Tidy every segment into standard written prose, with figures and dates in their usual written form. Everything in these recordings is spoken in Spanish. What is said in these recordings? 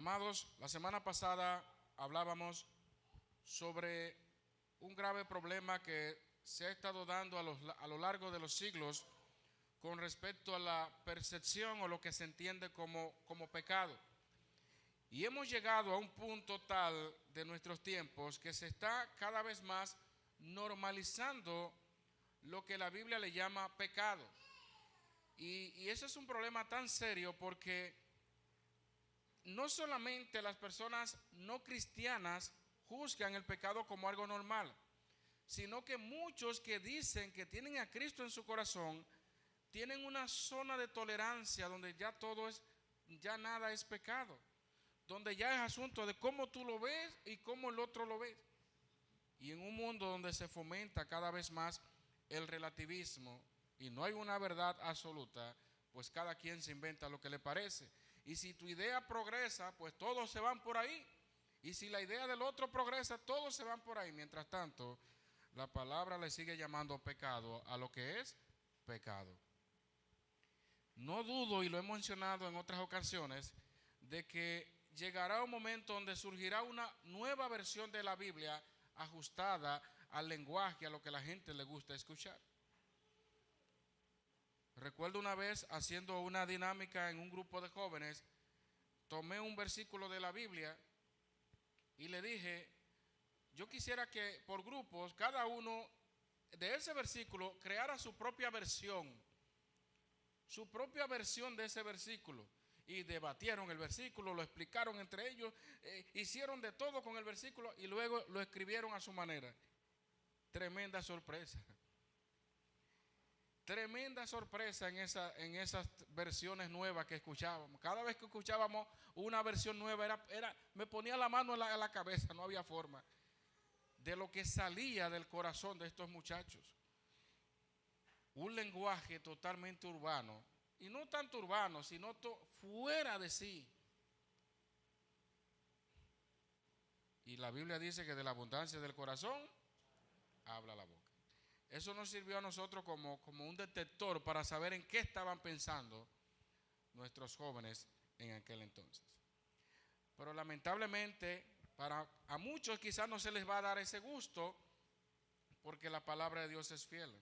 Amados, la semana pasada hablábamos sobre un grave problema que se ha estado dando a lo largo de los siglos con respecto a la percepción o lo que se entiende como pecado. Y hemos llegado a un punto tal de nuestros tiempos que se está cada vez más normalizando lo que la Biblia le llama pecado. Y eso es un problema tan serio porque no solamente las personas no cristianas juzgan el pecado como algo normal, sino que muchos que dicen que tienen a Cristo en su corazón tienen una zona de tolerancia donde ya nada es pecado, donde ya es asunto de cómo tú lo ves y cómo el otro lo ve. Y en un mundo donde se fomenta cada vez más el relativismo y no hay una verdad absoluta, pues cada quien se inventa lo que le parece. Y si tu idea progresa, pues todos se van por ahí. Y si la idea del otro progresa, todos se van por ahí. Mientras tanto, la palabra le sigue llamando pecado a lo que es pecado. No dudo, y lo he mencionado en otras ocasiones, de que llegará un momento donde surgirá una nueva versión de la Biblia ajustada al lenguaje, a lo que la gente le gusta escuchar. Recuerdo una vez haciendo una dinámica en un grupo de jóvenes, tomé un versículo de la Biblia y le dije, yo quisiera que por grupos cada uno de ese versículo creara su propia versión de ese versículo. Y debatieron el versículo, lo explicaron entre ellos, hicieron de todo con el versículo y luego lo escribieron a su manera. Tremenda sorpresa. Tremenda sorpresa en esas versiones nuevas que escuchábamos. Cada vez que escuchábamos una versión nueva, me ponía la mano en la cabeza, no había forma de lo que salía del corazón de estos muchachos. Un lenguaje totalmente urbano, y no tanto urbano, sino fuera de sí. Y la Biblia dice que de la abundancia del corazón habla la boca. Eso nos sirvió a nosotros como un detector para saber en qué estaban pensando nuestros jóvenes en aquel entonces. Pero lamentablemente, a muchos quizás no se les va a dar ese gusto porque la palabra de Dios es fiel.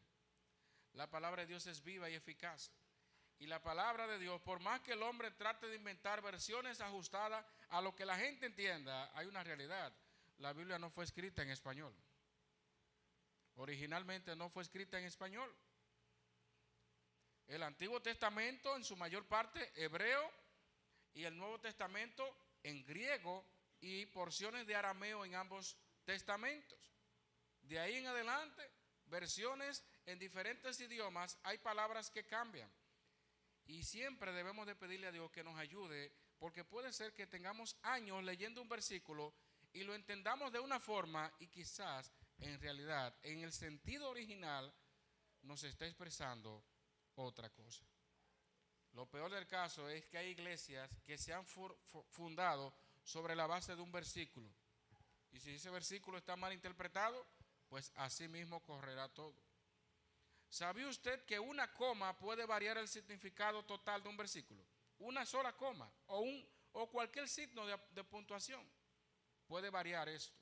La palabra de Dios es viva y eficaz. Y la palabra de Dios, por más que el hombre trate de inventar versiones ajustadas a lo que la gente entienda, hay una realidad. La Biblia no fue escrita en español. Originalmente no fue escrita en español. El Antiguo Testamento en su mayor parte hebreo y el Nuevo Testamento en griego y porciones de arameo en ambos testamentos. De ahí en adelante, versiones en diferentes idiomas, hay palabras que cambian. Y siempre debemos de pedirle a Dios que nos ayude, porque puede ser que tengamos años leyendo un versículo y lo entendamos de una forma y quizás en realidad, en el sentido original, nos está expresando otra cosa. Lo peor del caso es que hay iglesias que se han fundado sobre la base de un versículo. Y si ese versículo está mal interpretado, pues así mismo correrá todo. ¿Sabía usted que una coma puede variar el significado total de un versículo? Una sola coma o cualquier signo de puntuación puede variar esto.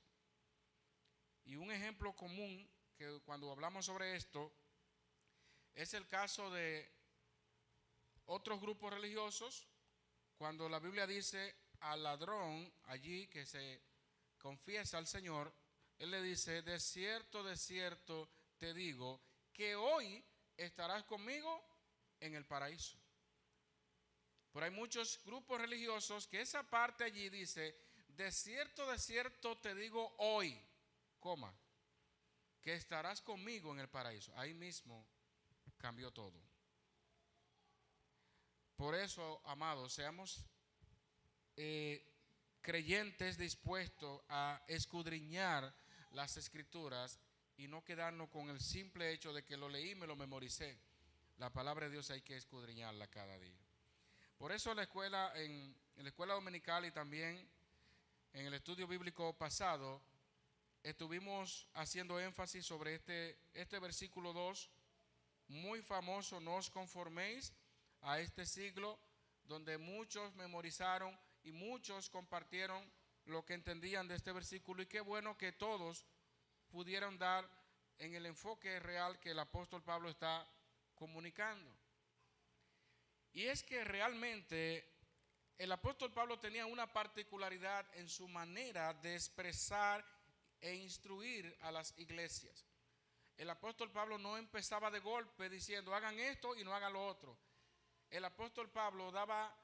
Y un ejemplo común que cuando hablamos sobre esto es el caso de otros grupos religiosos. Cuando la Biblia dice al ladrón allí que se confiesa al Señor, Él le dice, de cierto te digo, que hoy estarás conmigo en el paraíso. Pero hay muchos grupos religiosos que esa parte allí dice, de cierto te digo hoy, coma, que estarás conmigo en el paraíso. Ahí mismo cambió todo. Por eso, amados, seamos creyentes dispuestos a escudriñar las escrituras y no quedarnos con el simple hecho de que lo leí y me lo memoricé. La palabra de Dios hay que escudriñarla cada día. Por eso en la escuela dominical y también en el estudio bíblico pasado estuvimos haciendo énfasis sobre este versículo 2, muy famoso, no os conforméis a este siglo, donde muchos memorizaron y muchos compartieron lo que entendían de este versículo, y qué bueno que todos pudieron dar en el enfoque real que el apóstol Pablo está comunicando. Y es que realmente el apóstol Pablo tenía una particularidad en su manera de expresar e instruir a las iglesias. El apóstol Pablo no empezaba de golpe diciendo hagan esto y no hagan lo otro. El apóstol Pablo daba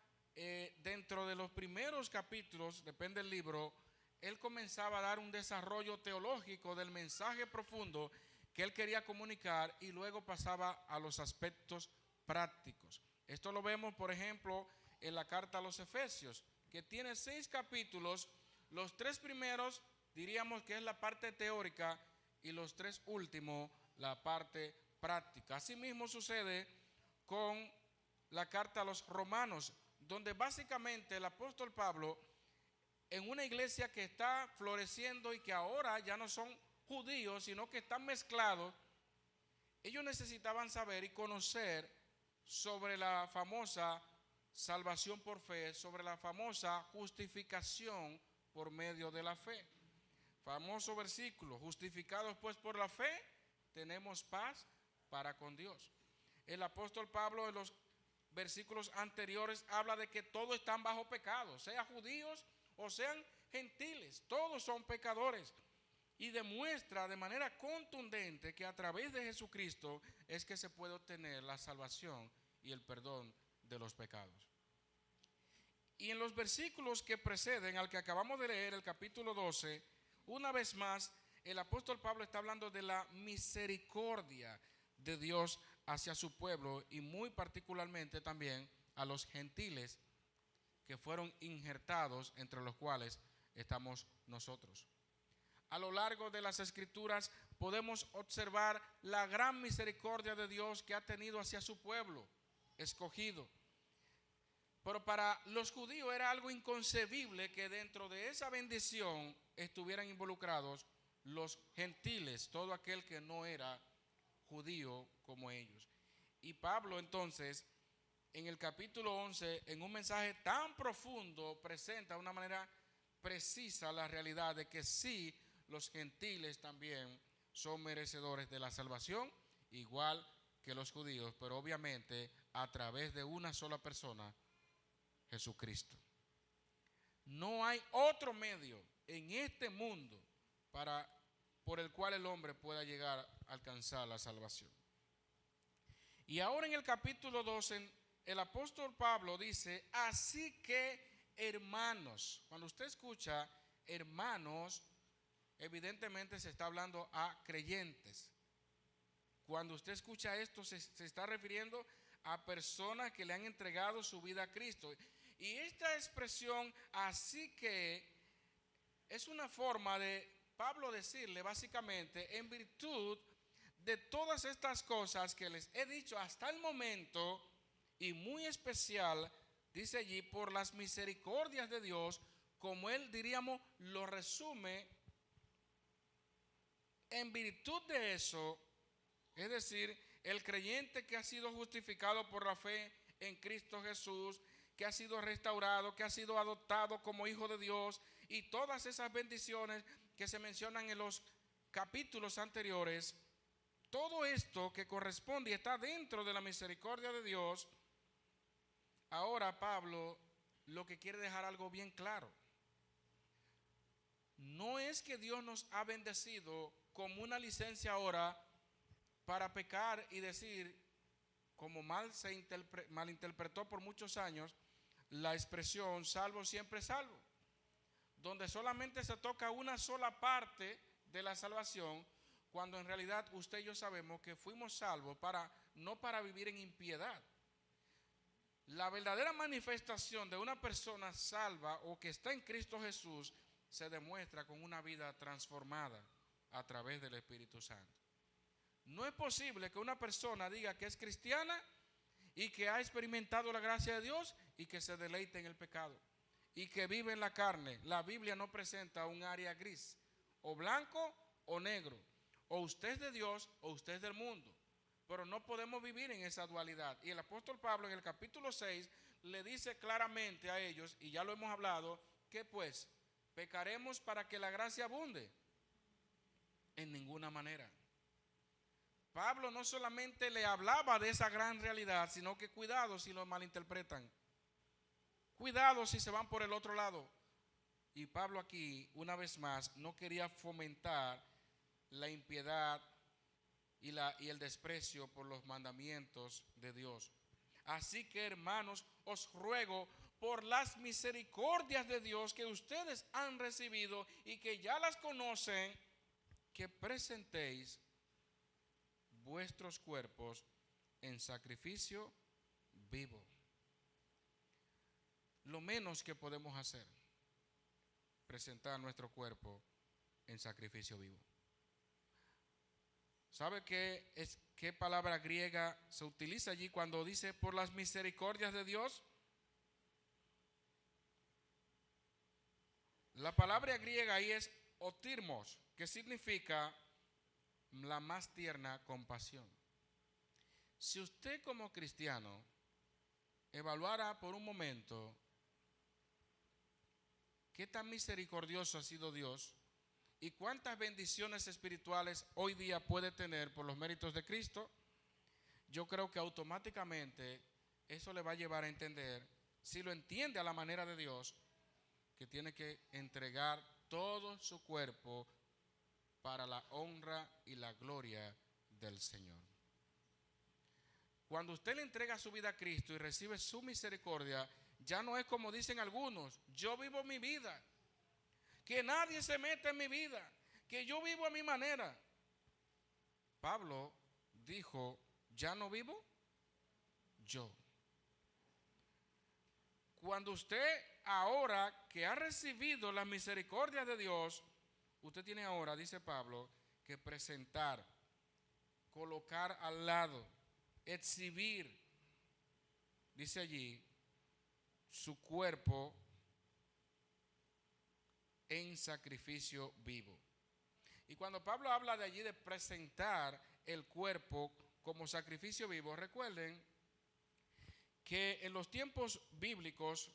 dentro de los primeros capítulos, depende del libro, él comenzaba a dar un desarrollo teológico del mensaje profundo que él quería comunicar, y luego pasaba a los aspectos prácticos. Esto lo vemos, por ejemplo, en la carta a los Efesios, que tiene 6 capítulos. Los 3 primeros diríamos que es la parte teórica, y los 3 últimos la parte práctica. Asimismo sucede con la carta a los Romanos, donde básicamente el apóstol Pablo, en una iglesia que está floreciendo y que ahora ya no son judíos, sino que están mezclados, ellos necesitaban saber y conocer sobre la famosa salvación por fe, sobre la famosa justificación por medio de la fe. Famoso versículo: justificados pues por la fe, tenemos paz para con Dios. El apóstol Pablo en los versículos anteriores habla de que todos están bajo pecado, sean judíos o sean gentiles, todos son pecadores, y demuestra de manera contundente que a través de Jesucristo es que se puede obtener la salvación y el perdón de los pecados. Y en los versículos que preceden al que acabamos de leer, el capítulo 12, una vez más el apóstol Pablo está hablando de la misericordia de Dios hacia su pueblo, y muy particularmente también a los gentiles que fueron injertados, entre los cuales estamos nosotros. A lo largo de las Escrituras podemos observar la gran misericordia de Dios que ha tenido hacia su pueblo escogido. Pero para los judíos era algo inconcebible que dentro de esa bendición estuvieran involucrados los gentiles, todo aquel que no era judío como ellos. Y Pablo entonces, en el capítulo 11, en un mensaje tan profundo, presenta de una manera precisa la realidad de que sí, los gentiles también son merecedores de la salvación, igual que los judíos, pero obviamente a través de una sola persona, Jesucristo. No hay otro medio en este mundo por el cual el hombre pueda llegar a alcanzar la salvación. Y ahora en el capítulo 12, el apóstol Pablo dice: así que, hermanos. Cuando usted escucha hermanos, evidentemente se está hablando a creyentes. Cuando usted escucha esto, se está refiriendo a personas que le han entregado su vida a Cristo. Y esta expresión, así que, es una forma de Pablo decirle básicamente, en virtud de todas estas cosas que les he dicho hasta el momento, y muy especial, dice allí, por las misericordias de Dios, como él, diríamos, lo resume, en virtud de eso, es decir, el creyente que ha sido justificado por la fe en Cristo Jesús, que ha sido restaurado, que ha sido adoptado como hijo de Dios, y todas esas bendiciones que se mencionan en los capítulos anteriores, todo esto que corresponde y está dentro de la misericordia de Dios. Ahora Pablo lo que quiere dejar algo bien claro: no es que Dios nos ha bendecido como una licencia ahora para pecar y decir, como malinterpretó por muchos años la expresión salvo siempre salvo, donde solamente se toca una sola parte de la salvación, cuando en realidad usted y yo sabemos que fuimos salvos no para vivir en impiedad. La verdadera manifestación de una persona salva o que está en Cristo Jesús se demuestra con una vida transformada a través del Espíritu Santo. No es posible que una persona diga que es cristiana y que ha experimentado la gracia de Dios y que se deleite en el pecado y que vive en la carne. La Biblia no presenta un área gris, o blanco o negro, o usted es de Dios o usted es del mundo. pero no podemos vivir en esa dualidad. Y el apóstol Pablo en el capítulo 6 le dice claramente a ellos, y ya lo hemos hablado, que pues pecaremos para que la gracia abunde. En ninguna manera. Pablo no solamente le hablaba de esa gran realidad, sino que cuidado si lo malinterpretan. Cuidado si se van por el otro lado. Y Pablo aquí, una vez más, no quería fomentar la impiedad y el desprecio por los mandamientos de Dios. Así que, hermanos, os ruego por las misericordias de Dios que ustedes han recibido y que ya las conocen, que presentéis vuestros cuerpos en sacrificio vivo. Lo menos que podemos hacer, presentar nuestro cuerpo en sacrificio vivo. ¿Sabe qué palabra griega se utiliza allí cuando dice por las misericordias de Dios? La palabra griega ahí es otirmos, que significa la más tierna compasión. Si usted como cristiano evaluara por un momento qué tan misericordioso ha sido Dios y cuántas bendiciones espirituales hoy día puede tener por los méritos de Cristo, yo creo que automáticamente eso le va a llevar a entender, si lo entiende a la manera de Dios, que tiene que entregar todo su cuerpo para la honra y la gloria del Señor. Cuando usted le entrega su vida a Cristo y recibe su misericordia, ya no es como dicen algunos, yo vivo mi vida, que nadie se meta en mi vida, que yo vivo a mi manera. Pablo dijo, ya no vivo yo. Cuando usted ahora que ha recibido la misericordia de Dios, usted tiene ahora, dice Pablo, que presentar, colocar al lado, exhibir, dice allí, su cuerpo en sacrificio vivo. Y cuando Pablo habla de allí de presentar el cuerpo como sacrificio vivo, recuerden que en los tiempos bíblicos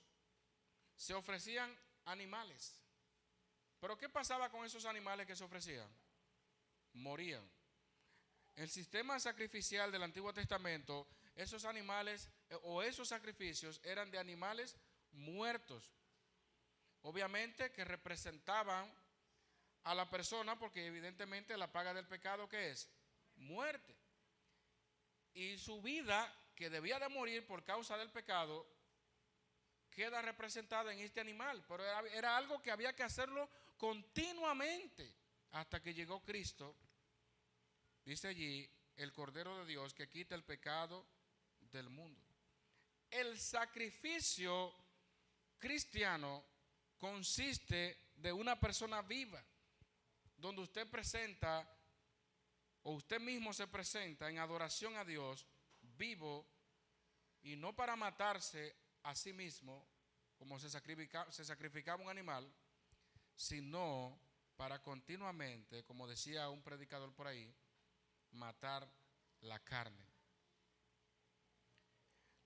se ofrecían animales. Pero ¿qué pasaba con esos animales que se ofrecían? Morían. El sistema sacrificial del Antiguo Testamento, esos animales o esos sacrificios eran de animales muertos. Obviamente que representaban a la persona, porque evidentemente la paga del pecado, ¿qué es? Muerte. Y su vida, que debía de morir por causa del pecado, queda representada en este animal. Pero era algo que había que hacerlo continuamente hasta que llegó Cristo. Dice allí, el Cordero de Dios que quita el pecado del mundo. El sacrificio cristiano consiste de una persona viva, donde usted presenta, o usted mismo se presenta en adoración a Dios, vivo, y no para matarse a sí mismo, como se sacrificaba un animal, sino para continuamente, como decía un predicador por ahí, matar la carne.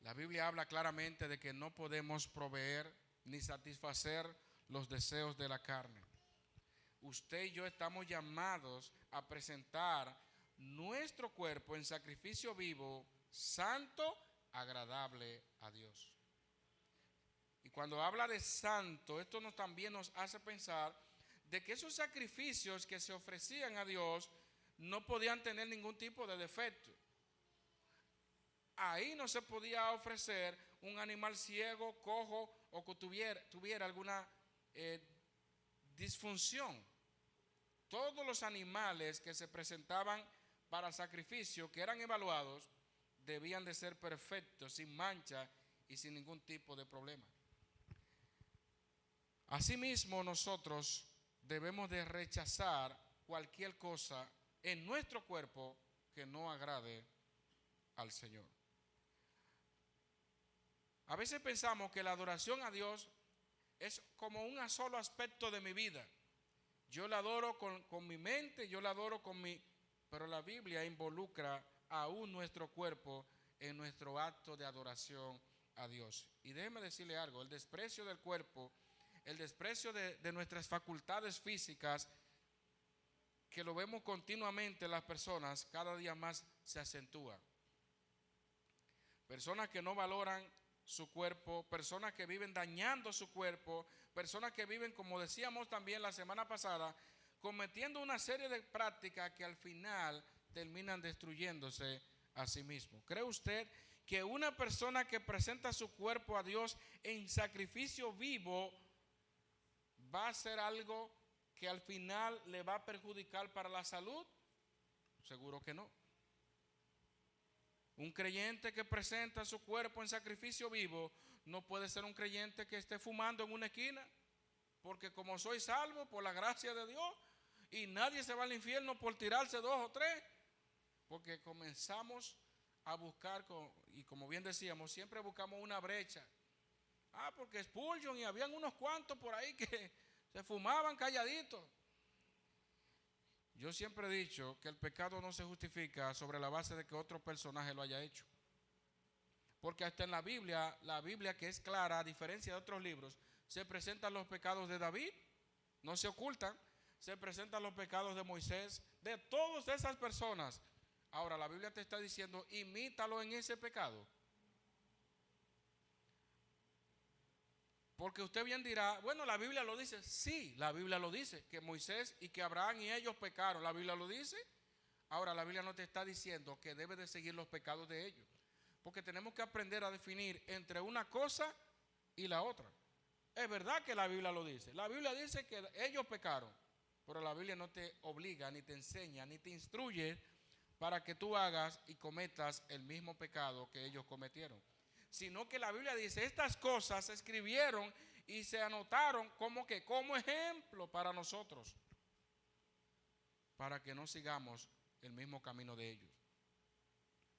La Biblia habla claramente de que no podemos proveer ni satisfacer los deseos de la carne. Usted y yo estamos llamados a presentar nuestro cuerpo en sacrificio vivo, santo, agradable a Dios. Y cuando habla de santo, esto también nos hace pensar de que esos sacrificios que se ofrecían a Dios no podían tener ningún tipo de defecto. Ahí no se podía ofrecer un animal ciego, cojo o que tuviera alguna disfunción. Todos los animales que se presentaban para sacrificio, que eran evaluados, debían de ser perfectos, sin mancha y sin ningún tipo de problema. Asimismo, nosotros debemos de rechazar cualquier cosa en nuestro cuerpo que no agrade al Señor. A veces pensamos que la adoración a Dios es como un solo aspecto de mi vida. Yo la adoro con mi mente, yo la adoro con mi... Pero la Biblia involucra aún nuestro cuerpo en nuestro acto de adoración a Dios. Y déjeme decirle algo, el desprecio del cuerpo, el desprecio de nuestras facultades físicas, que lo vemos continuamente en las personas, cada día más se acentúa. Personas que no valoran su cuerpo, personas que viven dañando su cuerpo, personas que viven, como decíamos también la semana pasada, cometiendo una serie de prácticas que al final terminan destruyéndose a sí mismos. ¿Cree usted que una persona que presenta su cuerpo a Dios en sacrificio vivo va a hacer algo que al final le va a perjudicar para la salud? Seguro que no. Un creyente que presenta su cuerpo en sacrificio vivo no puede ser un creyente que esté fumando en una esquina, porque como soy salvo por la gracia de Dios y nadie se va al infierno por tirarse 2 o 3, porque comenzamos a buscar, y como bien decíamos, siempre buscamos una brecha. Porque Spurgeon y habían unos cuantos por ahí que se fumaban calladitos. Yo siempre he dicho que el pecado no se justifica sobre la base de que otro personaje lo haya hecho. Porque hasta en la Biblia que es clara, a diferencia de otros libros, se presentan los pecados de David, no se ocultan, se presentan los pecados de Moisés, de todas esas personas. Ahora la Biblia te está diciendo, imítalo en ese pecado. Porque usted bien dirá, bueno, la Biblia lo dice. Sí, la Biblia lo dice, que Moisés y que Abraham y ellos pecaron. La Biblia lo dice. Ahora la Biblia no te está diciendo que debes de seguir los pecados de ellos. Porque tenemos que aprender a definir entre una cosa y la otra. Es verdad que la Biblia lo dice. La Biblia dice que ellos pecaron. Pero la Biblia no te obliga, ni te enseña, ni te instruye para que tú hagas y cometas el mismo pecado que ellos cometieron. Sino que la Biblia dice, estas cosas se escribieron y se anotaron como ejemplo para nosotros, para que no sigamos el mismo camino de ellos,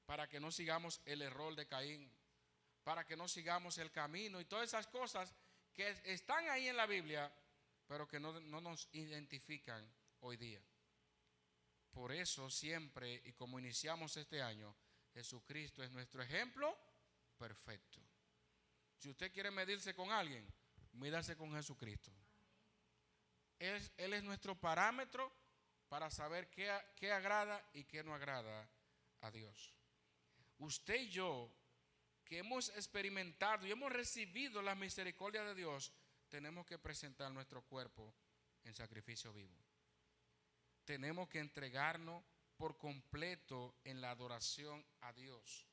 para que no sigamos el error de Caín, para que no sigamos el camino y todas esas cosas que están ahí en la Biblia, pero que no nos identifican hoy día. Por eso siempre, y como iniciamos este año, Jesucristo es nuestro ejemplo perfecto. Si usted quiere medirse con alguien, mídase con Jesucristo. Él es nuestro parámetro para saber qué agrada y qué no agrada a Dios. Usted y yo, que hemos experimentado y hemos recibido la misericordia de Dios, tenemos que presentar nuestro cuerpo en sacrificio vivo. Tenemos que entregarnos por completo en la adoración a Dios.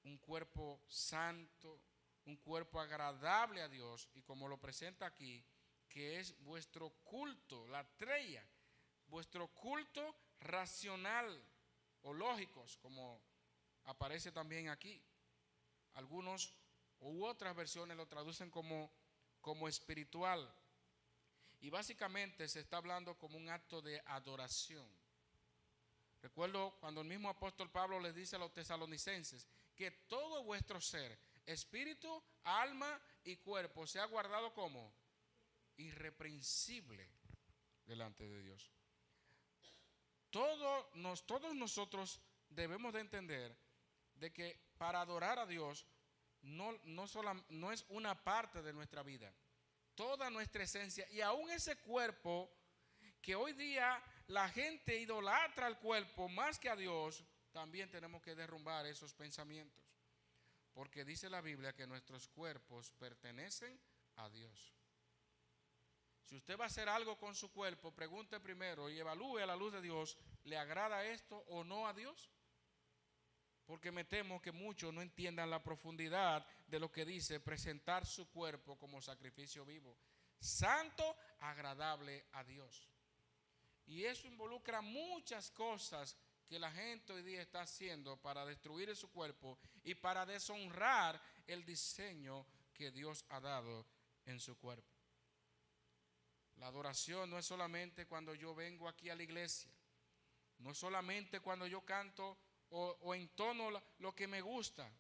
Un cuerpo santo, un cuerpo agradable a Dios, y como lo presenta aquí, que es vuestro culto, la treya, vuestro culto racional o lógicos, como aparece también aquí. Algunos u otras versiones lo traducen como espiritual, y básicamente se está hablando como un acto de adoración. Recuerdo cuando el mismo apóstol Pablo les dice a los tesalonicenses que todo vuestro ser, espíritu, alma y cuerpo, sea guardado como irreprensible delante de Dios. Todos nosotros debemos de entender de que para adorar a Dios no es una parte de nuestra vida, toda nuestra esencia, y aún ese cuerpo que hoy día la gente idolatra al cuerpo más que a Dios, también tenemos que derrumbar esos pensamientos, porque dice la Biblia que nuestros cuerpos pertenecen a Dios. Si usted va a hacer algo con su cuerpo, pregunte primero y evalúe a la luz de Dios, ¿le agrada esto o no a Dios? Porque me temo que muchos no entiendan la profundidad de lo que dice presentar su cuerpo como sacrificio vivo, santo, agradable a Dios. Y eso involucra muchas cosas que la gente hoy día está haciendo para destruir su cuerpo y para deshonrar el diseño que Dios ha dado en su cuerpo. La adoración no es solamente cuando yo vengo aquí a la iglesia, no es solamente cuando yo canto o entono lo que me gusta.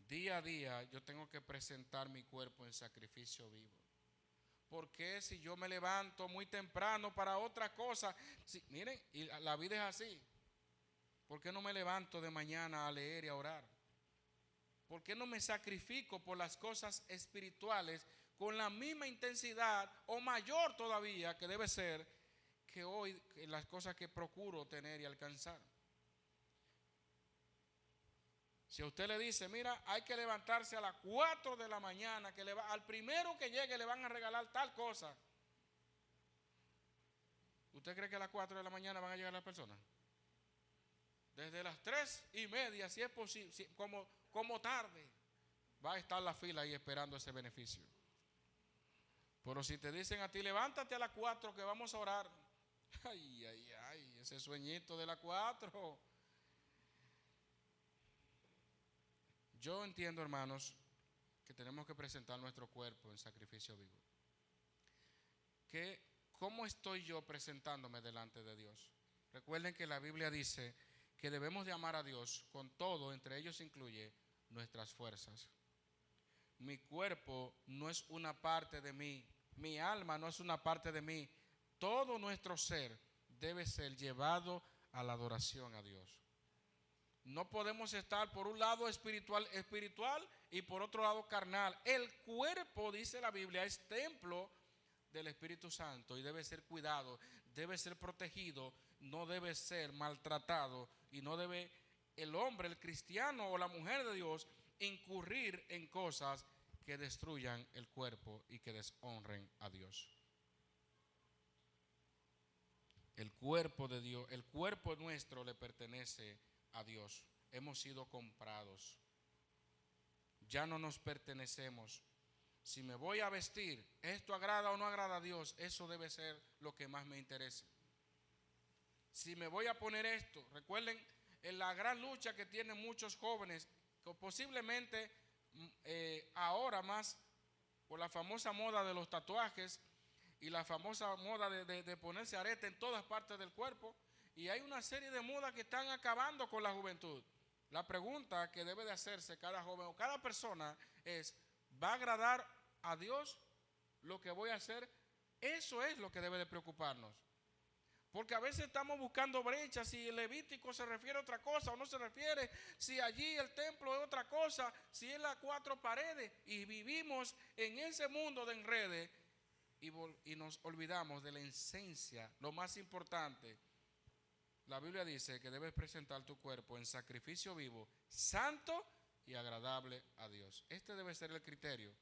Día a día yo tengo que presentar mi cuerpo en sacrificio vivo. Porque si yo me levanto muy temprano para otra cosa, miren, y la vida es así. ¿Por qué no me levanto de mañana a leer y a orar? ¿Por qué no me sacrifico por las cosas espirituales con la misma intensidad o mayor todavía que debe ser que hoy las cosas que procuro tener y alcanzar? Si a usted le dice, mira, hay que levantarse a las 4 de la mañana, que al primero que llegue le van a regalar tal cosa, ¿usted cree que a las 4 de la mañana van a llegar las personas? Desde las 3:30, si es posible, como tarde, va a estar la fila ahí esperando ese beneficio. Pero si te dicen a ti, levántate a las 4 que vamos a orar, ay, ay, ay, ese sueñito de las 4. Yo entiendo, hermanos, que tenemos que presentar nuestro cuerpo en sacrificio vivo. ¿Cómo estoy yo presentándome delante de Dios? Recuerden que la Biblia dice que debemos de amar a Dios con todo, entre ellos incluye nuestras fuerzas. Mi cuerpo no es una parte de mí, mi alma no es una parte de mí. Todo nuestro ser debe ser llevado a la adoración a Dios. No podemos estar por un lado espiritual y por otro lado carnal. El cuerpo, dice la Biblia, es templo del Espíritu Santo y debe ser cuidado, debe ser protegido, no debe ser maltratado y no debe el hombre, el cristiano o la mujer de Dios incurrir en cosas que destruyan el cuerpo y que deshonren a Dios. El cuerpo de Dios, el cuerpo nuestro le pertenece a Dios. Hemos sido comprados. Ya no nos pertenecemos. Si me voy a vestir, ¿esto agrada o no agrada a Dios? Eso debe ser lo que más me interesa. Si me voy a poner esto, recuerden en la gran lucha que tienen muchos jóvenes, que posiblemente ahora más por la famosa moda de los tatuajes y la famosa moda de ponerse arete en todas partes del cuerpo, y hay una serie de modas que están acabando con la juventud. La pregunta que debe de hacerse cada joven o cada persona es, ¿va a agradar a Dios lo que voy a hacer? Eso es lo que debe de preocuparnos. Porque a veces estamos buscando brechas, si el Levítico se refiere a otra cosa o no se refiere, si allí el templo es otra cosa, si es las 4 paredes, y vivimos en ese mundo de enredes y nos olvidamos de la esencia, lo más importante. La Biblia dice que debes presentar tu cuerpo en sacrificio vivo, santo y agradable a Dios. Este debe ser el criterio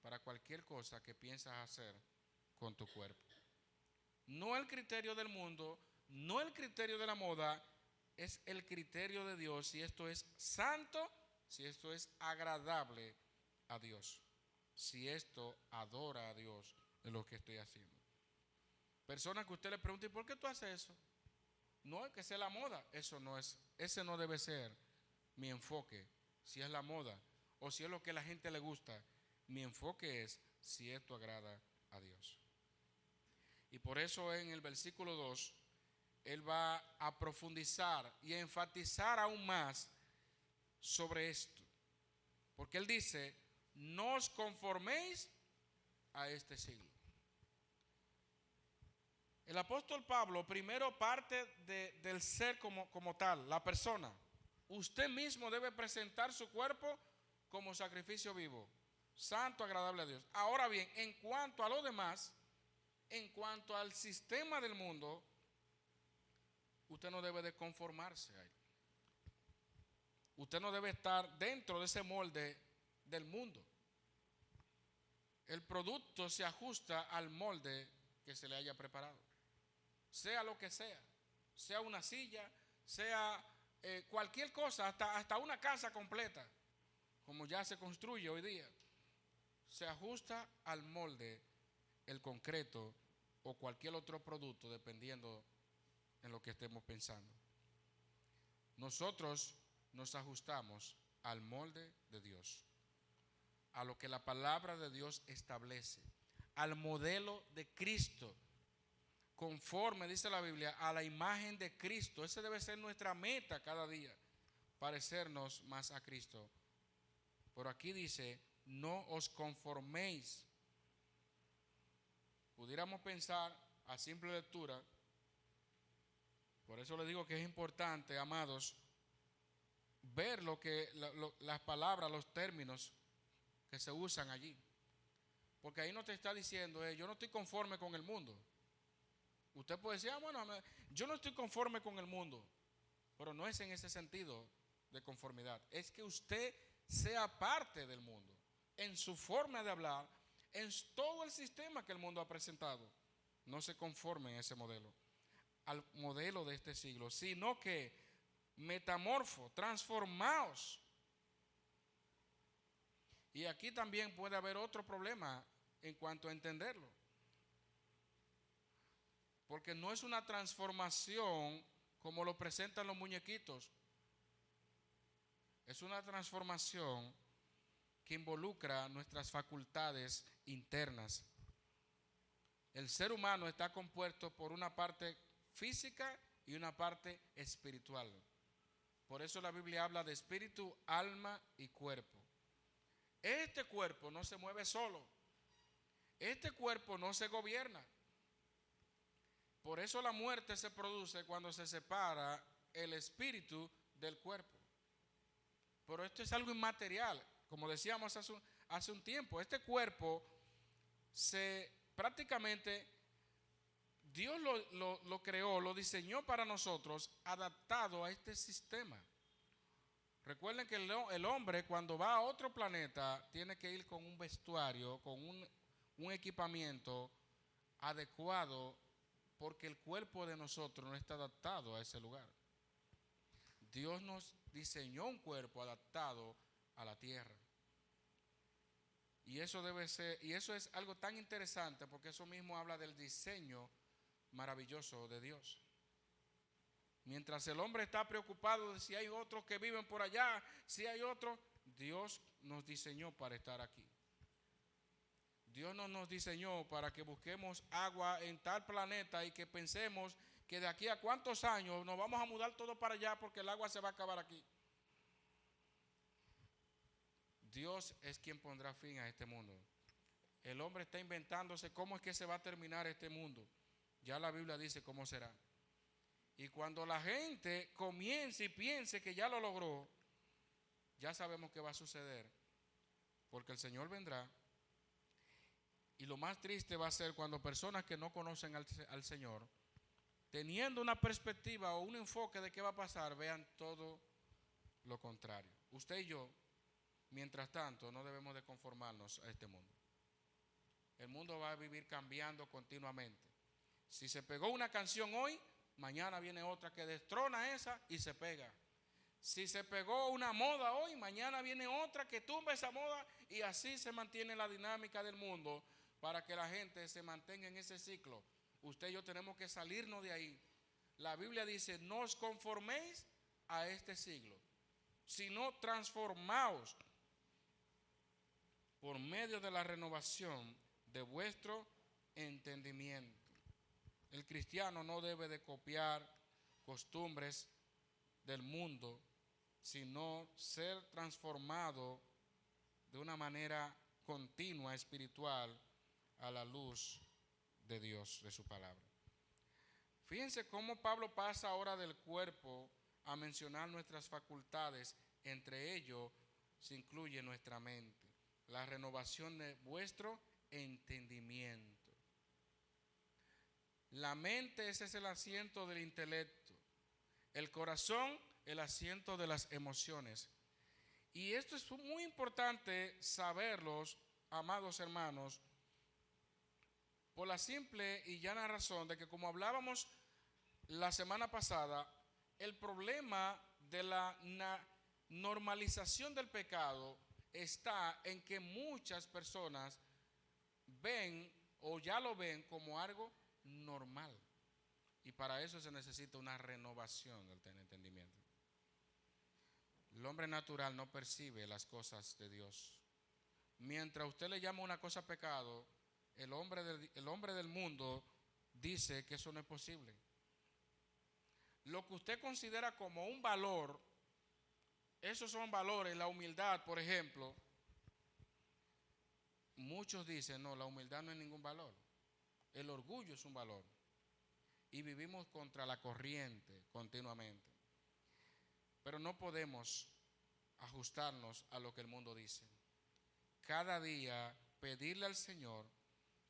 para cualquier cosa que piensas hacer con tu cuerpo. No el criterio del mundo, no el criterio de la moda, es el criterio de Dios, si esto es santo, si esto es agradable a Dios, si esto adora a Dios en lo que estoy haciendo. Personas que usted le pregunte, ¿y por qué tú haces eso? No es que sea la moda, ese no debe ser mi enfoque, si es la moda o si es lo que a la gente le gusta. Mi enfoque es si esto agrada a Dios. Y por eso en el versículo 2, él va a profundizar y a enfatizar aún más sobre esto. Porque él dice, no os conforméis a este siglo. El apóstol Pablo primero parte del ser como tal, la persona. Usted mismo debe presentar su cuerpo como sacrificio vivo, santo, agradable a Dios. Ahora bien, en cuanto a lo demás, en cuanto al sistema del mundo, usted no debe de conformarse a él. Usted no debe estar dentro de ese molde del mundo. El producto se ajusta al molde que se le haya preparado. Sea lo que sea una silla, sea cualquier cosa, hasta una casa completa, como ya se construye hoy día, se ajusta al molde, el concreto o cualquier otro producto, dependiendo en lo que estemos pensando. Nosotros nos ajustamos al molde de Dios, a lo que la palabra de Dios establece, al modelo de Cristo, conforme, dice la Biblia, a la imagen de Cristo. Esa debe ser nuestra meta cada día, parecernos más a Cristo. Pero aquí dice, no os conforméis. Pudiéramos pensar a simple lectura Por eso les digo que es importante, amados, ver las palabras, los términos que se usan allí. Porque ahí no te está diciendo, yo no estoy conforme con el mundo. Usted puede decir, bueno, yo no estoy conforme con el mundo. Pero no es en ese sentido de conformidad. Es que usted sea parte del mundo. En su forma de hablar, en todo el sistema que el mundo ha presentado. No se conforme en ese modelo, al modelo de este siglo, sino que metamorfo, transformaos. Y aquí también puede haber otro problema en cuanto a entenderlo. Porque no es una transformación como lo presentan los muñequitos. Es una transformación que involucra nuestras facultades internas. El ser humano está compuesto por una parte física y una parte espiritual. Por eso la Biblia habla de espíritu, alma y cuerpo. Este cuerpo no se mueve solo. Este cuerpo no se gobierna. Por eso la muerte se produce cuando se separa el espíritu del cuerpo. Pero esto es algo inmaterial. Como decíamos hace un tiempo, este cuerpo prácticamente Dios lo creó, lo diseñó para nosotros, adaptado a este sistema. Recuerden que el hombre cuando va a otro planeta tiene que ir con un vestuario, con un equipamiento adecuado, porque el cuerpo de nosotros no está adaptado a ese lugar. Dios nos diseñó un cuerpo adaptado a la tierra. Y eso debe ser, y eso es algo tan interesante porque eso mismo habla del diseño maravilloso de Dios. Mientras el hombre está preocupado de si hay otros que viven por allá, si hay otros, Dios nos diseñó para estar aquí. Dios no nos diseñó para que busquemos agua en tal planeta y que pensemos que de aquí a cuántos años nos vamos a mudar todos para allá porque el agua se va a acabar aquí. Dios es quien pondrá fin a este mundo. El hombre está inventándose cómo es que se va a terminar este mundo. Ya la Biblia dice cómo será. Y cuando la gente comience y piense que ya lo logró, ya sabemos qué va a suceder. Porque el Señor vendrá. Y lo más triste va a ser cuando personas que no conocen al Señor, teniendo una perspectiva o un enfoque de qué va a pasar, vean todo lo contrario. Usted y yo, mientras tanto, no debemos de conformarnos a este mundo. El mundo va a vivir cambiando continuamente. Si se pegó una canción hoy, mañana viene otra que destrona esa y se pega. Si se pegó una moda hoy, mañana viene otra que tumba esa moda y así se mantiene la dinámica del mundo para que la gente se mantenga en ese ciclo. Usted y yo tenemos que salirnos de ahí. La Biblia dice, no os conforméis a este siglo, sino transformaos por medio de la renovación de vuestro entendimiento. El cristiano no debe de copiar costumbres del mundo, sino ser transformado de una manera continua, espiritual, a la luz de Dios, de su palabra. Fíjense cómo Pablo pasa ahora del cuerpo a mencionar nuestras facultades, entre ellos se incluye nuestra mente, la renovación de vuestro entendimiento. La mente ese es el asiento del intelecto, el corazón el asiento de las emociones. Y esto es muy importante saberlos, amados hermanos, por la simple y llana razón de que, como hablábamos la semana pasada, el problema de la normalización del pecado está en que muchas personas ven o ya lo ven como algo normal. Y para eso se necesita una renovación del entendimiento. El hombre natural no percibe las cosas de Dios. Mientras usted le llama una cosa pecado, el hombre del mundo dice que eso no es posible. Lo que usted considera como un valor, esos son valores, la humildad, por ejemplo. Muchos dicen, no, la humildad no es ningún valor. El orgullo es un valor. y vivimos contra la corriente continuamente. Pero no podemos ajustarnos a lo que el mundo dice. Cada día pedirle al Señor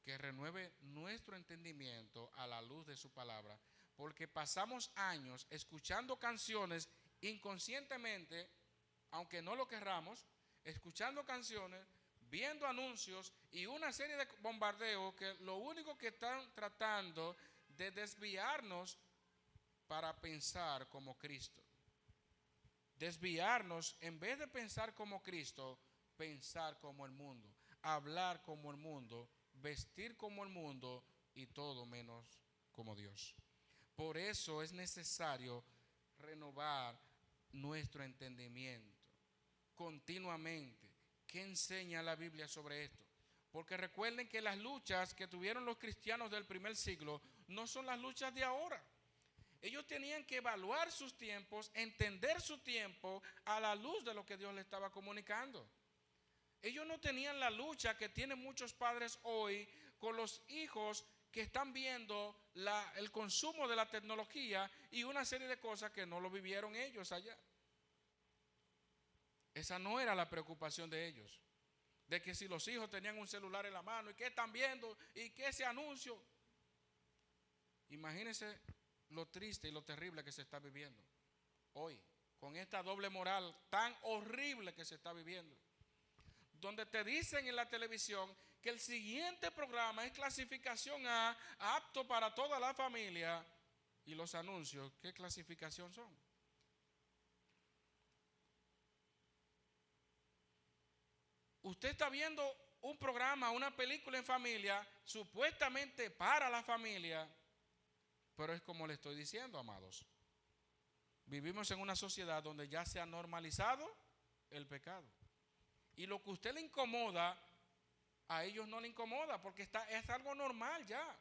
que renueve nuestro entendimiento a la luz de su palabra, porque pasamos años escuchando canciones inconscientemente, aunque no lo querramos, escuchando canciones, viendo anuncios y una serie de bombardeos que lo único que están tratando de desviarnos para pensar como Cristo. Desviarnos, en vez de pensar como Cristo, pensar como el mundo, hablar como el mundo, vestir como el mundo y todo menos como Dios. Por eso es necesario renovar nuestro entendimiento continuamente. ¿Qué enseña la Biblia sobre esto? Porque recuerden que las luchas que tuvieron los cristianos del primer siglo no son las luchas de ahora. Ellos tenían que evaluar sus tiempos, entender su tiempo a la luz de lo que Dios les estaba comunicando. Ellos no tenían la lucha que tienen muchos padres hoy con los hijos que están viendo el consumo de la tecnología y una serie de cosas que no lo vivieron ellos allá. Esa no era la preocupación de ellos. De que si los hijos tenían un celular en la mano y qué están viendo y qué ese anuncio. Imagínense lo triste y lo terrible que se está viviendo hoy, con esta doble moral tan horrible que se está viviendo. Donde te dicen en la televisión que el siguiente programa es clasificación A, apto para toda la familia. Y los anuncios, ¿qué clasificación son? Usted está viendo un programa, una película en familia, supuestamente para la familia, pero es como le estoy diciendo, amados. Vivimos en una sociedad donde ya se ha normalizado el pecado. Y lo que a usted le incomoda, a ellos no le incomoda, porque es algo normal ya.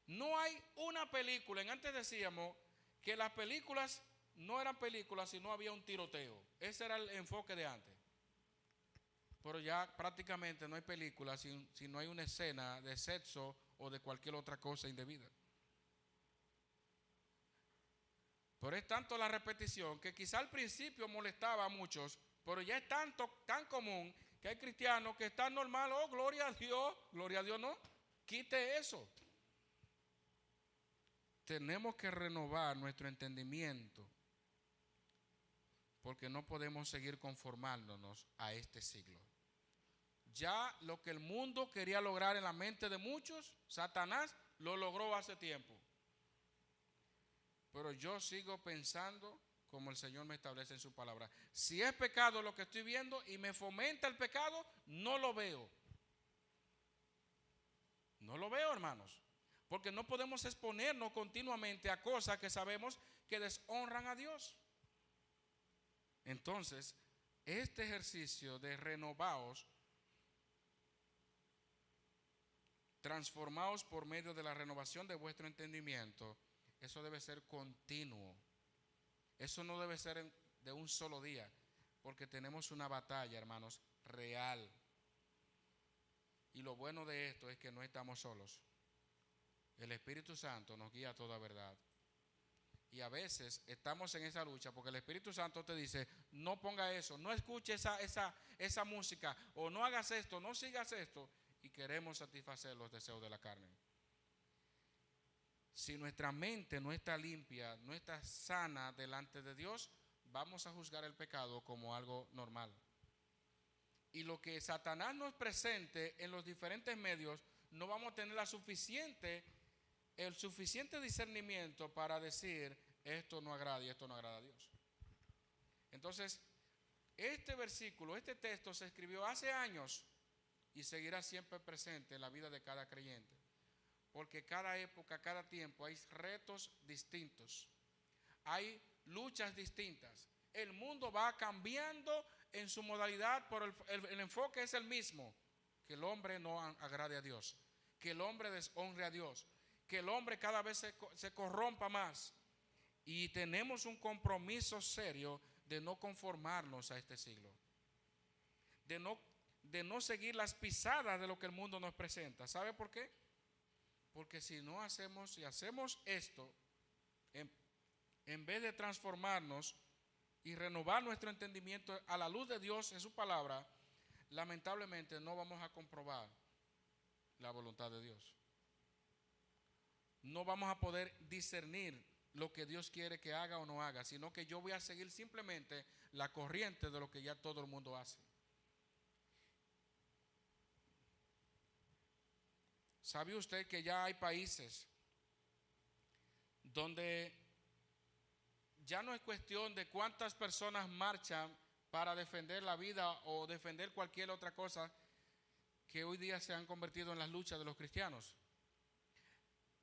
No hay una película, antes decíamos que las películas no eran películas, sino había un tiroteo. Ese era el enfoque de antes. Pero ya prácticamente no hay películas si no hay una escena de sexo o de cualquier otra cosa indebida. Pero es tanto la repetición que quizá al principio molestaba a muchos, pero ya es tan común que hay cristianos que están normal, oh, gloria a Dios no, quite eso. Tenemos que renovar nuestro entendimiento, porque no podemos seguir conformándonos a este siglo. Ya lo que el mundo quería lograr en la mente de muchos, Satanás lo logró hace tiempo. Pero yo sigo pensando como el Señor me establece en su palabra. Si es pecado lo que estoy viendo y me fomenta el pecado, no lo veo. No lo veo, hermanos. Porque no podemos exponernos continuamente a cosas que sabemos que deshonran a Dios. Entonces, este ejercicio de renovaos, transformaos por medio de la renovación de vuestro entendimiento, eso debe ser continuo. Eso no debe ser de un solo día, porque tenemos una batalla, hermanos, real. Y lo bueno de esto es que no estamos solos. El Espíritu Santo nos guía a toda verdad. Y a veces estamos en esa lucha porque el Espíritu Santo te dice, no ponga eso, no escuche esa música, o no hagas esto, no sigas esto. Y queremos satisfacer los deseos de la carne. Si nuestra mente no está limpia, no está sana delante de Dios, vamos a juzgar el pecado como algo normal. Y lo que Satanás nos presente en los diferentes medios, no vamos a tener el suficiente discernimiento para decir esto no agrada y esto no agrada a Dios. Entonces, este versículo, este texto se escribió hace años y seguirá siempre presente en la vida de cada creyente. Porque cada época, cada tiempo hay retos distintos, hay luchas distintas. El mundo va cambiando en su modalidad, pero el enfoque es el mismo: que el hombre no agrade a Dios, que el hombre deshonre a Dios, que el hombre cada vez se corrompa más. Y tenemos un compromiso serio de no conformarnos a este siglo, de no seguir las pisadas de lo que el mundo nos presenta. ¿Sabe por qué? Porque si no hacemos, si hacemos esto, en vez de transformarnos y renovar nuestro entendimiento a la luz de Dios en su palabra, lamentablemente no vamos a comprobar la voluntad de Dios. No vamos a poder discernir lo que Dios quiere que haga o no haga, sino que yo voy a seguir simplemente la corriente de lo que ya todo el mundo hace. ¿Sabe usted que ya hay países donde ya no es cuestión de cuántas personas marchan para defender la vida o defender cualquier otra cosa que hoy día se han convertido en las luchas de los cristianos?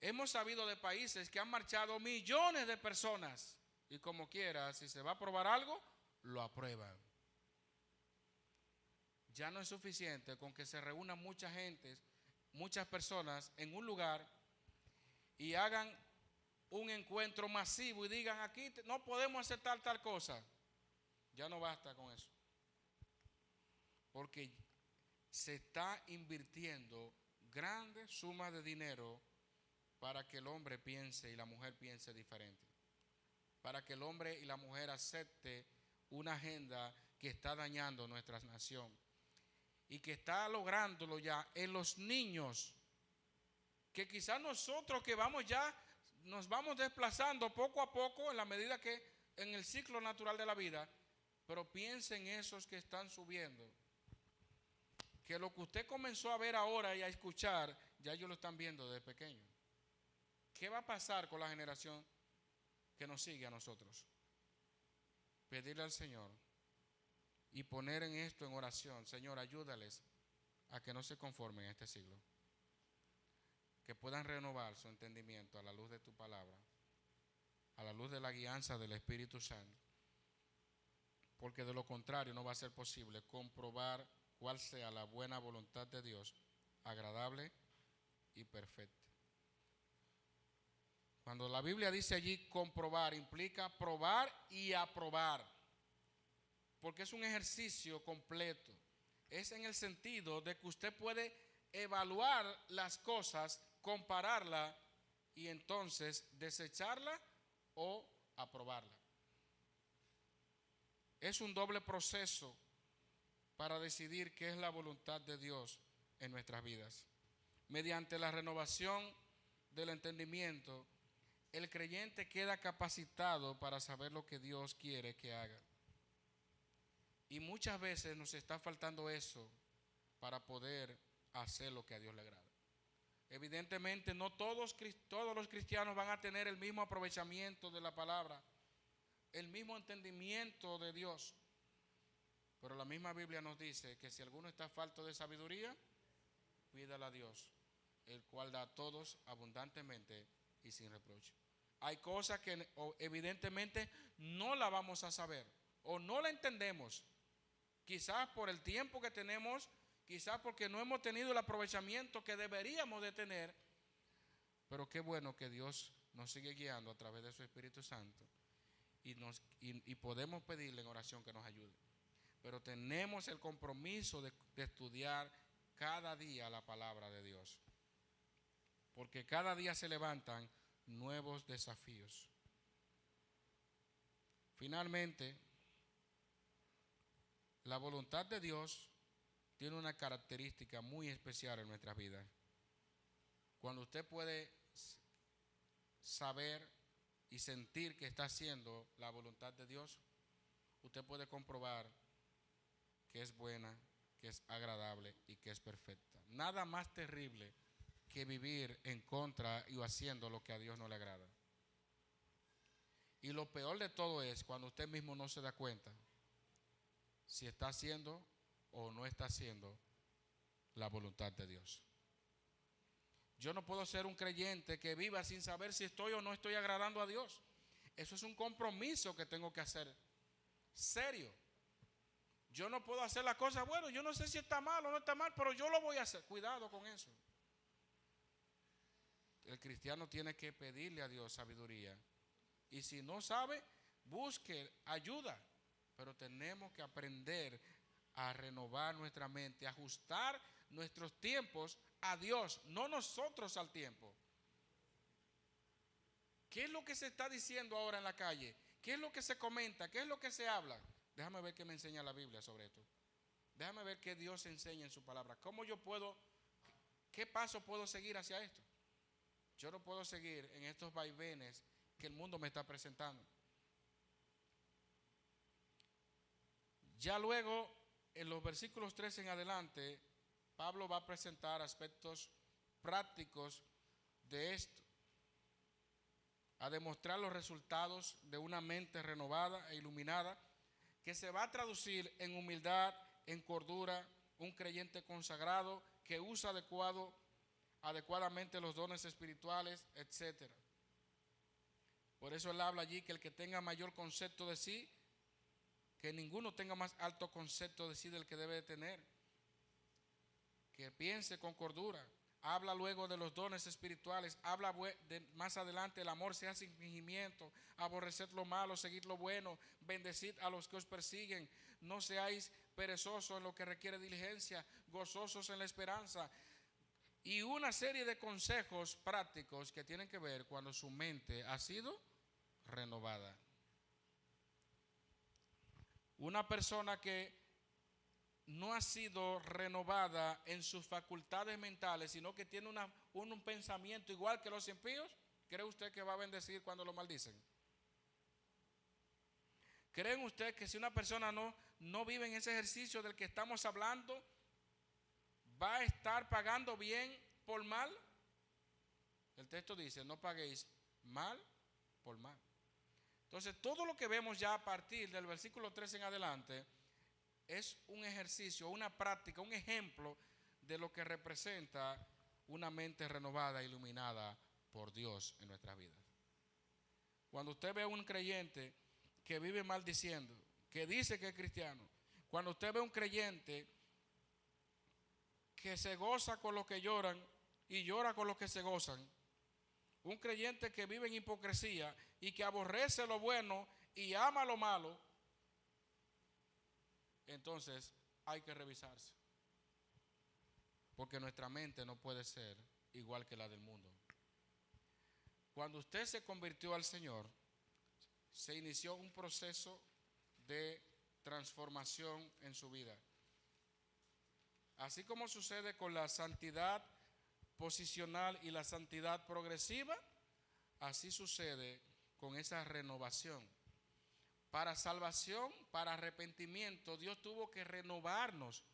Hemos sabido de países que han marchado millones de personas y como quiera, si se va a aprobar algo, lo aprueban. Ya no es suficiente con que se reúnan mucha gente, muchas personas en un lugar y hagan un encuentro masivo y digan aquí no podemos aceptar tal cosa. Ya no basta con eso. Porque se está invirtiendo grandes sumas de dinero para que el hombre piense y la mujer piense diferente. Para que el hombre y la mujer acepte una agenda que está dañando nuestra nación. Y que está lográndolo ya en los niños. Que quizás nosotros que vamos ya, nos vamos desplazando poco a poco en la medida que en el ciclo natural de la vida. Pero piensen esos que están subiendo. Que lo que usted comenzó a ver ahora y a escuchar, ya ellos lo están viendo desde pequeño. ¿Qué va a pasar con la generación que nos sigue a nosotros? Pedirle al Señor y poner en esto en oración. Señor, ayúdales a que no se conformen en este siglo. Que puedan renovar su entendimiento a la luz de tu palabra, a la luz de la guianza del Espíritu Santo. Porque de lo contrario no va a ser posible comprobar cuál sea la buena voluntad de Dios, agradable y perfecta. Cuando la Biblia dice allí comprobar, implica probar y aprobar. Porque es un ejercicio completo. Es en el sentido de que usted puede evaluar las cosas, compararla y entonces desecharla o aprobarla. Es un doble proceso para decidir qué es la voluntad de Dios en nuestras vidas. Mediante la renovación del entendimiento, el creyente queda capacitado para saber lo que Dios quiere que haga. Y muchas veces nos está faltando eso para poder hacer lo que a Dios le agrada. Evidentemente no todos los cristianos van a tener el mismo aprovechamiento de la palabra, el mismo entendimiento de Dios. Pero la misma Biblia nos dice que si alguno está falto de sabiduría, pídala a Dios, el cual da a todos abundantemente y sin reproche. Hay cosas que evidentemente no la vamos a saber o no la entendemos. Quizás por el tiempo que tenemos, quizás porque no hemos tenido el aprovechamiento que deberíamos de tener. Pero qué bueno que Dios nos sigue guiando a través de su Espíritu Santo y podemos pedirle en oración que nos ayude. Pero tenemos el compromiso de estudiar cada día la palabra de Dios. Porque cada día se levantan nuevos desafíos. Finalmente, la voluntad de Dios tiene una característica muy especial en nuestras vidas. Cuando usted puede saber y sentir que está haciendo la voluntad de Dios, usted puede comprobar que es buena, que es agradable y que es perfecta. Nada más terrible que vivir en contra y haciendo lo que a Dios no le agrada. Y lo peor de todo es cuando usted mismo no se da cuenta si está haciendo o no está haciendo la voluntad de Dios. Yo no puedo ser un creyente que viva sin saber si estoy o no estoy agradando a Dios. Eso es un compromiso que tengo que hacer serio. Yo no puedo hacer la cosa, bueno, yo no sé si está mal o no está mal, pero yo lo voy a hacer. Cuidado con eso. El cristiano tiene que pedirle a Dios sabiduría. Y si no sabe, busque ayuda. Pero tenemos que aprender a renovar nuestra mente, ajustar nuestros tiempos a Dios, no nosotros al tiempo. ¿Qué es lo que se está diciendo ahora en la calle? ¿Qué es lo que se comenta? ¿Qué es lo que se habla? Déjame ver qué me enseña la Biblia sobre esto. Déjame ver qué Dios enseña en su palabra. ¿Cómo yo puedo, qué paso puedo seguir hacia esto? Yo no puedo seguir en estos vaivenes que el mundo me está presentando. Ya luego, en los versículos 3 en adelante, Pablo va a presentar aspectos prácticos de esto, a demostrar los resultados de una mente renovada e iluminada, que se va a traducir en humildad, en cordura, un creyente consagrado que usa adecuadamente los dones espirituales, etc. Por eso él habla allí que el que tenga mayor concepto de sí, que ninguno tenga más alto concepto de sí del que debe de tener, que piense con cordura. Habla luego de los dones espirituales, habla más adelante, el amor sea sin fingimiento, aborreced lo malo, seguid lo bueno, bendecid a los que os persiguen, no seáis perezosos en lo que requiere diligencia, gozosos en la esperanza, y una serie de consejos prácticos que tienen que ver cuando su mente ha sido renovada. Una persona que no ha sido renovada en sus facultades mentales, sino que tiene un pensamiento igual que los impíos, ¿cree usted que va a bendecir cuando lo maldicen? ¿Creen usted que si una persona no vive en ese ejercicio del que estamos hablando, va a estar pagando bien por mal? El texto dice, no paguéis mal por mal. Entonces, todo lo que vemos ya a partir del versículo 3 en adelante es un ejercicio, una práctica, un ejemplo de lo que representa una mente renovada, iluminada por Dios en nuestras vidas. Cuando usted ve a un creyente que vive maldiciendo, que dice que es cristiano, cuando usted ve a un creyente que se goza con los que lloran y llora con los que se gozan, un creyente que vive en hipocresía y que aborrece lo bueno y ama lo malo, entonces hay que revisarse, porque nuestra mente no puede ser igual que la del mundo. Cuando usted se convirtió al Señor, se inició un proceso de transformación en su vida. Así como sucede con la santidad posicional y la santidad progresiva, así sucede con esa renovación. Para salvación, para arrepentimiento, Dios tuvo que renovarnos,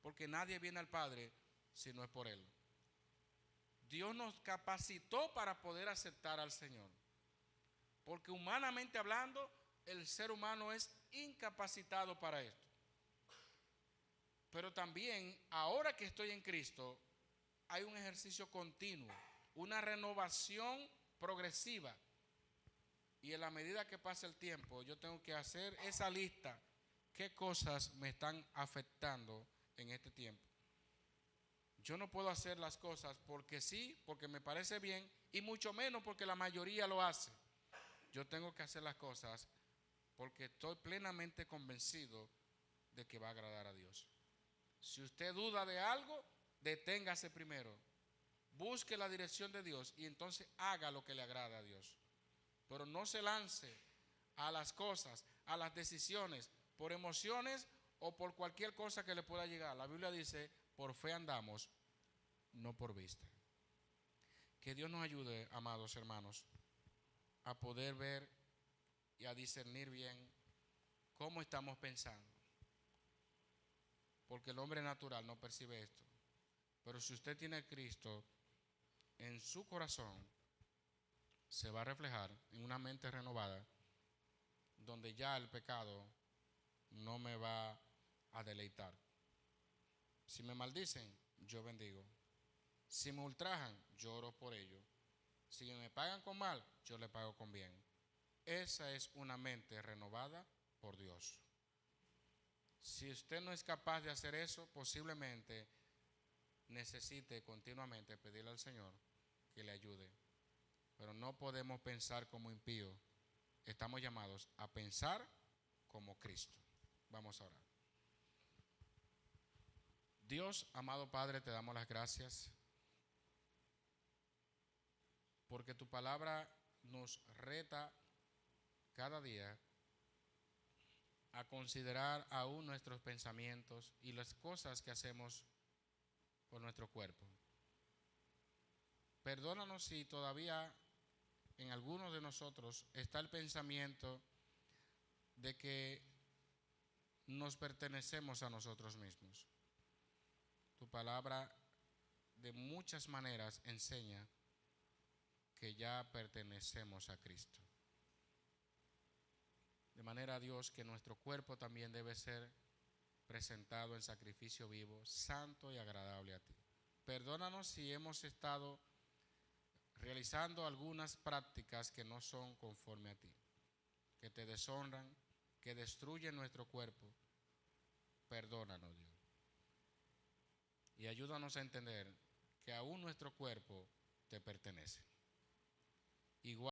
porque nadie viene al Padre si no es por Él. Dios nos capacitó para poder aceptar al Señor, porque humanamente hablando, el ser humano es incapacitado para esto. Pero también, ahora que estoy en Cristo, hay un ejercicio continuo, una renovación progresiva. Y en la medida que pasa el tiempo, yo tengo que hacer esa lista. ¿Qué cosas me están afectando en este tiempo? Yo no puedo hacer las cosas porque sí, porque me parece bien, y mucho menos porque la mayoría lo hace. Yo tengo que hacer las cosas porque estoy plenamente convencido de que va a agradar a Dios. Si usted duda de algo, deténgase primero. Busque la dirección de Dios y entonces haga lo que le agrada a Dios. Pero no se lance a las cosas, a las decisiones, por emociones o por cualquier cosa que le pueda llegar. La Biblia dice, por fe andamos, no por vista. Que Dios nos ayude, amados hermanos, a poder ver y a discernir bien cómo estamos pensando. Porque el hombre natural no percibe esto. Pero si usted tiene a Cristo en su corazón, se va a reflejar en una mente renovada, donde ya el pecado no me va a deleitar. Si me maldicen, yo bendigo. Si me ultrajan, yo oro por ello. Si me pagan con mal, yo le pago con bien. Esa es una mente renovada por Dios. Si usted no es capaz de hacer eso, posiblemente necesite continuamente pedirle al Señor que le ayude. Pero no podemos pensar como impíos. Estamos llamados a pensar como Cristo. Vamos a orar. Dios, amado Padre, te damos las gracias porque tu palabra nos reta cada día a considerar aún nuestros pensamientos y las cosas que hacemos por nuestro cuerpo. Perdónanos si todavía en algunos de nosotros está el pensamiento de que nos pertenecemos a nosotros mismos. Tu palabra de muchas maneras enseña que ya pertenecemos a Cristo. De manera, Dios, que nuestro cuerpo también debe ser presentado en sacrificio vivo, santo y agradable a ti. Perdónanos si hemos estado realizando algunas prácticas que no son conforme a ti, que te deshonran, que destruyen nuestro cuerpo. Perdónanos, Dios. Y ayúdanos a entender que aún nuestro cuerpo te pertenece. Igual